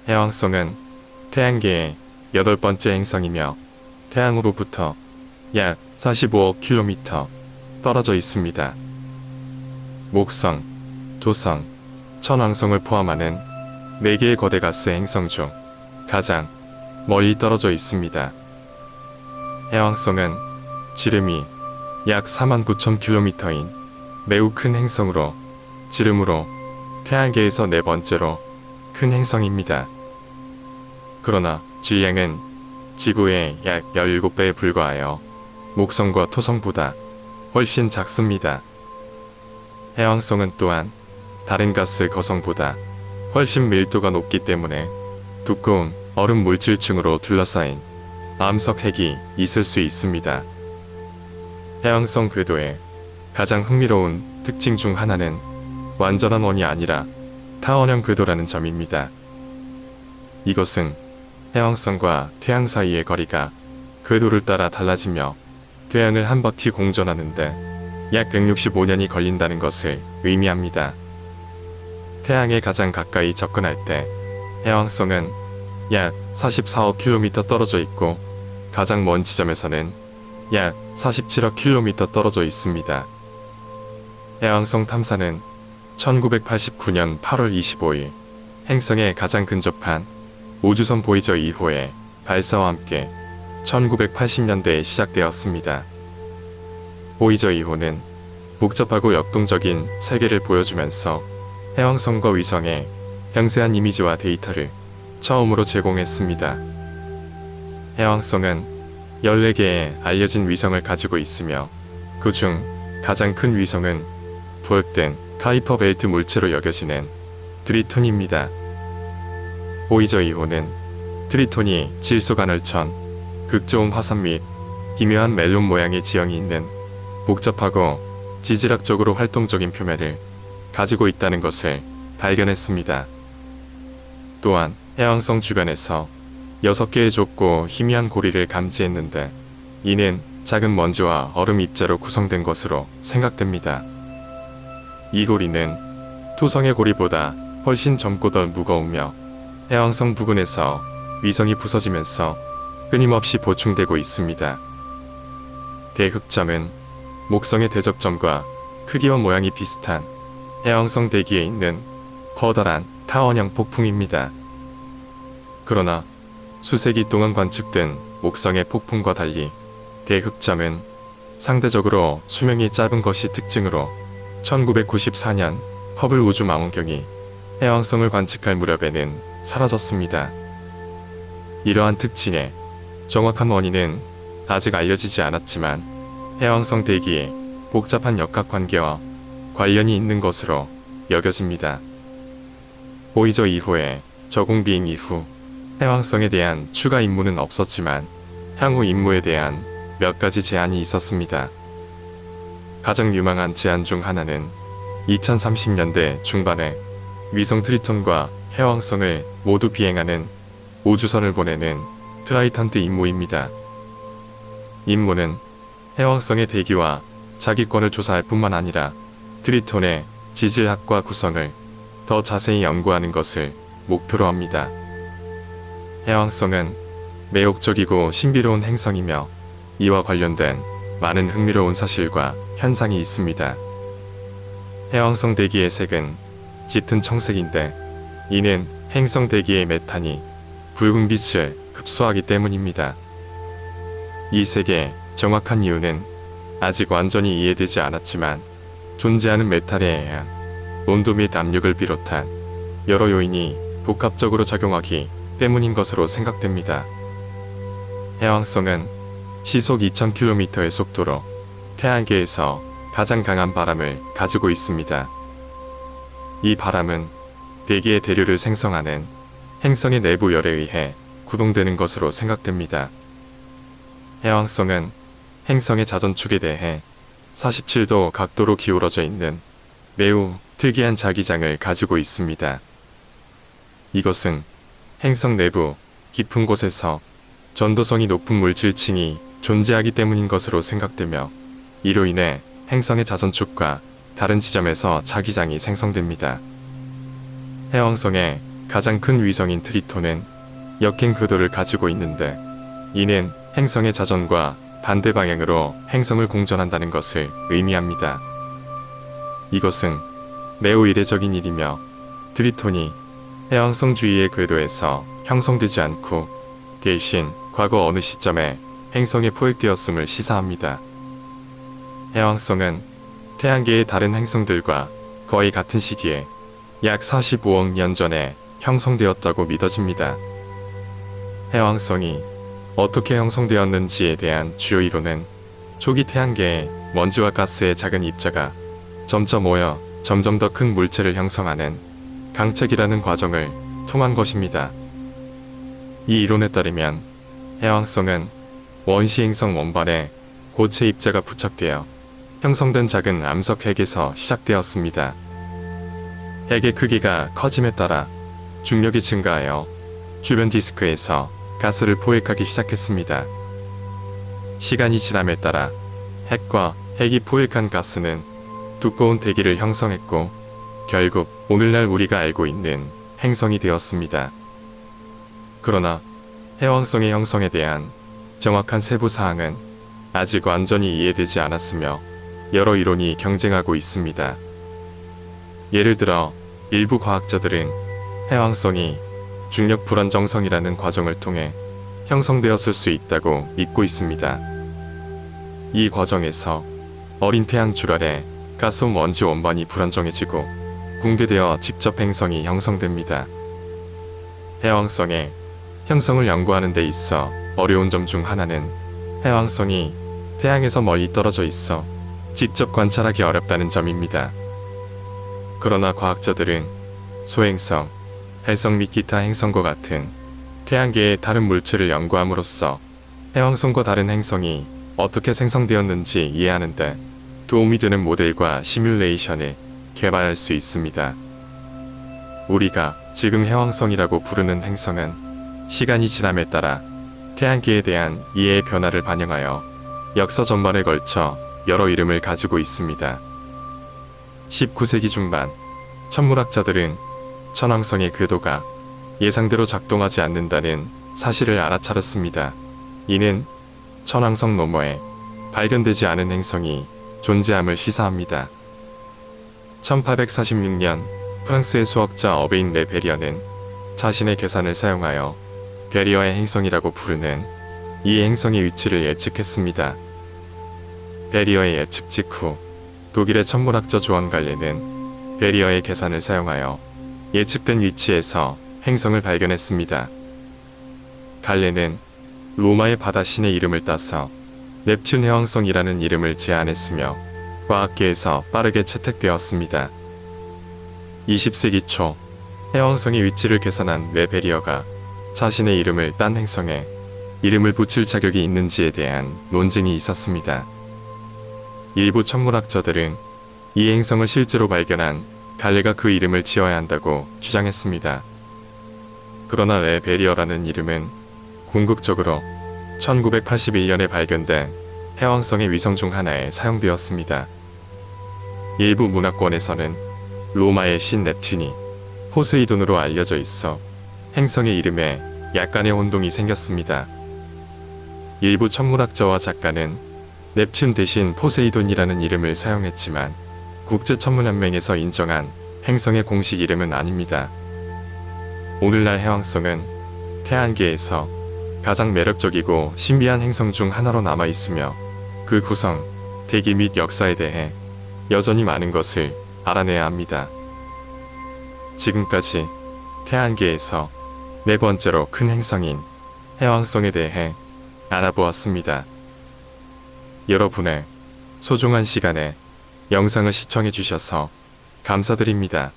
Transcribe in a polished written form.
해왕성은 태양계의 8번째 행성이며 태양으로부터 약 45억 킬로미터 떨어져 있습니다. 목성, 토성, 천왕성을 포함하는 4개의 거대 가스 행성 중 가장 멀리 떨어져 있습니다. 해왕성은 지름이 약 49,000km인 매우 큰 행성으로 지름으로 태양계에서 4번째로 큰 행성입니다. 그러나 질량은 지구의 약 17배에 불과하여 목성과 토성보다 훨씬 작습니다. 해왕성은 또한 다른 가스 거성보다 훨씬 밀도가 높기 때문에 두꺼운 얼음 물질층으로 둘러싸인 암석 핵이 있을 수 있습니다. 해왕성 궤도의 가장 흥미로운 특징 중 하나는 완전한 원이 아니라 타원형 궤도라는 점입니다. 이것은 해왕성과 태양 사이의 거리가 궤도를 따라 달라지며 태양을 한 바퀴 공전하는데 약 165년이 걸린다는 것을 의미합니다. 태양에 가장 가까이 접근할 때 해왕성은 약 44억 킬로미터 떨어져 있고 가장 먼 지점에서는 약 47억 킬로미터 떨어져 있습니다. 해왕성 탐사는 1989년 8월 25일 행성에 가장 근접한 우주선 보이저 2호의 발사와 함께 1980년대에 시작되었습니다. 보이저 2호는 복잡하고 역동적인 세계를 보여주면서 해왕성과 위성의 상세한 이미지와 데이터를 처음으로 제공했습니다. 해왕성은 14개의 알려진 위성을 가지고 있으며 그 중 가장 큰 위성은 부역된 카이퍼 벨트 물체로 여겨지는 트리톤입니다. 보이저 2호는 트리톤이 질소간헐천, 극저온 화산 및 기묘한 멜론 모양의 지형이 있는 복잡하고 지질학적으로 활동적인 표면을 가지고 있다는 것을 발견했습니다. 또한 해왕성 주변에서 6개의 좁고 희미한 고리를 감지했는데 이는 작은 먼지와 얼음 입자로 구성된 것으로 생각됩니다. 이 고리는 토성의 고리보다 훨씬 젊고 덜 무거우며 해왕성 부근에서 위성이 부서지면서 끊임없이 보충되고 있습니다. 대흑점은 목성의 대적점과 크기와 모양이 비슷한 해왕성 대기에 있는 커다란 타원형 폭풍입니다. 그러나 수세기 동안 관측된 목성의 폭풍과 달리 대흑점은 상대적으로 수명이 짧은 것이 특징으로 1994년 허블 우주망원경이 해왕성을 관측할 무렵에는 사라졌습니다. 이러한 특징의 정확한 원인은 아직 알려지지 않았지만 해왕성 대기의 복잡한 역학관계와 관련이 있는 것으로 여겨집니다. 보이저 2호의 저공 비행 이후 해왕성에 대한 추가 임무는 없었지만 향후 임무에 대한 몇 가지 제안이 있었습니다. 가장 유망한 제안 중 하나는 2030년대 중반에 위성 트리톤과 해왕성을 모두 비행하는 우주선을 보내는 트라이턴트 임무입니다. 임무는 해왕성의 대기와 자기권을 조사할 뿐만 아니라 트리톤의 지질학과 구성을 더 자세히 연구하는 것을 목표로 합니다. 해왕성은 매혹적이고 신비로운 행성이며 이와 관련된 많은 흥미로운 사실과 현상이 있습니다. 해왕성 대기의 색은 짙은 청색인데 이는 행성 대기의 메탄이 붉은 빛을 흡수하기 때문입니다. 이 색의 정확한 이유는 아직 완전히 이해되지 않았지만 존재하는 메탈에 의한 온도 및 압력을 비롯한 여러 요인이 복합적으로 작용하기 때문인 것으로 생각됩니다. 해왕성은 시속 2000km의 속도로 태양계에서 가장 강한 바람을 가지고 있습니다. 이 바람은 대기의 대류를 생성하는 행성의 내부 열에 의해 구동되는 것으로 생각됩니다. 해왕성은 행성의 자전축에 대해 47도 각도로 기울어져 있는 매우 특이한 자기장을 가지고 있습니다. 이것은 행성 내부 깊은 곳에서 전도성이 높은 물질층이 존재하기 때문인 것으로 생각되며 이로 인해 행성의 자전축과 다른 지점에서 자기장이 생성됩니다. 해왕성의 가장 큰 위성인 트리톤은 역행 궤도를 가지고 있는데, 이는 행성의 자전과 반대 방향으로 행성을 공전한다는 것을 의미합니다. 이것은 매우 이례적인 일이며, 트리톤이 해왕성 주위의 궤도에서 형성되지 않고 대신 과거 어느 시점에 행성에 포획되었음을 시사합니다. 해왕성은 태양계의 다른 행성들과 거의 같은 시기에 약 45억 년 전에 형성되었다고 믿어집니다. 해왕성이 어떻게 형성되었는지에 대한 주요 이론은 초기 태양계의 먼지와 가스의 작은 입자가 점점 모여 점점 더 큰 물체를 형성하는 강착이라는 과정을 통한 것입니다. 이 이론에 따르면 해왕성은 원시 행성 원반에 고체 입자가 부착되어 형성된 작은 암석 핵에서 시작되었습니다. 핵의 크기가 커짐에 따라 중력이 증가하여 주변 디스크에서 가스를 포획하기 시작했습니다. 시간이 지남에 따라 핵과 핵이 포획한 가스는 두꺼운 대기를 형성했고 결국 오늘날 우리가 알고 있는 행성이 되었습니다. 그러나 해왕성의 형성에 대한 정확한 세부 사항은 아직 완전히 이해되지 않았으며 여러 이론이 경쟁하고 있습니다. 예를 들어 일부 과학자들은 해왕성이 중력 불안정성이라는 과정을 통해 형성되었을 수 있다고 믿고 있습니다. 이 과정에서 어린 태양 줄알에 가스 먼지 원반이 불안정해지고 붕괴되어 직접 행성이 형성됩니다. 해왕성의 형성을 연구하는 데 있어 어려운 점 중 하나는 해왕성이 태양에서 멀리 떨어져 있어 직접 관찰하기 어렵다는 점입니다. 그러나 과학자들은 소행성, 해성 및 기타 행성과 같은 태양계의 다른 물질을 연구함으로써 해왕성과 다른 행성이 어떻게 생성되었는지 이해하는 데 도움이 되는 모델과 시뮬레이션을 개발할 수 있습니다. 우리가 지금 해왕성이라고 부르는 행성은 시간이 지남에 따라 태양계에 대한 이해의 변화를 반영하여 역사 전반에 걸쳐 여러 이름을 가지고 있습니다. 19세기 중반 천문학자들은 천왕성의 궤도가 예상대로 작동하지 않는다는 사실을 알아차렸습니다. 이는 천왕성 너머에 발견되지 않은 행성이 존재함을 시사합니다. 1846년 프랑스의 수학자 어베인 레 베리어는 자신의 계산을 사용하여 베리어의 행성이라고 부르는 이 행성의 위치를 예측했습니다. 베리어의 예측 직후 독일의 천문학자 조한 갈레는 베리어의 계산을 사용하여 예측된 위치에서 행성을 발견했습니다. 갈레는 로마의 바다신의 이름을 따서 넵튠 해왕성이라는 이름을 제안했으며 과학계에서 빠르게 채택되었습니다. 20세기 초 해왕성의 위치를 계산한 레 베리어가 자신의 이름을 딴 행성에 이름을 붙일 자격이 있는지에 대한 논쟁이 있었습니다. 일부 천문학자들은 이 행성을 실제로 발견한 갈레가 그 이름을 지어야 한다고 주장했습니다. 그러나 레 베리어라는 이름은 궁극적으로 1981년에 발견된 해왕성의 위성 중 하나에 사용되었습니다. 일부 문화권에서는 로마의 신 넵튠이 포세이돈으로 알려져 있어 행성의 이름에 약간의 혼동이 생겼습니다. 일부 천문학자와 작가는 넵튠 대신 포세이돈이라는 이름을 사용했지만 국제천문연맹에서 인정한 행성의 공식 이름은 아닙니다. 오늘날 해왕성은 태양계에서 가장 매력적이고 신비한 행성 중 하나로 남아있으며 그 구성, 대기 및 역사에 대해 여전히 많은 것을 알아내야 합니다. 지금까지 태양계에서 네 번째로 큰 행성인 해왕성에 대해 알아보았습니다. 여러분의 소중한 시간에 영상을 시청해 주셔서 감사드립니다.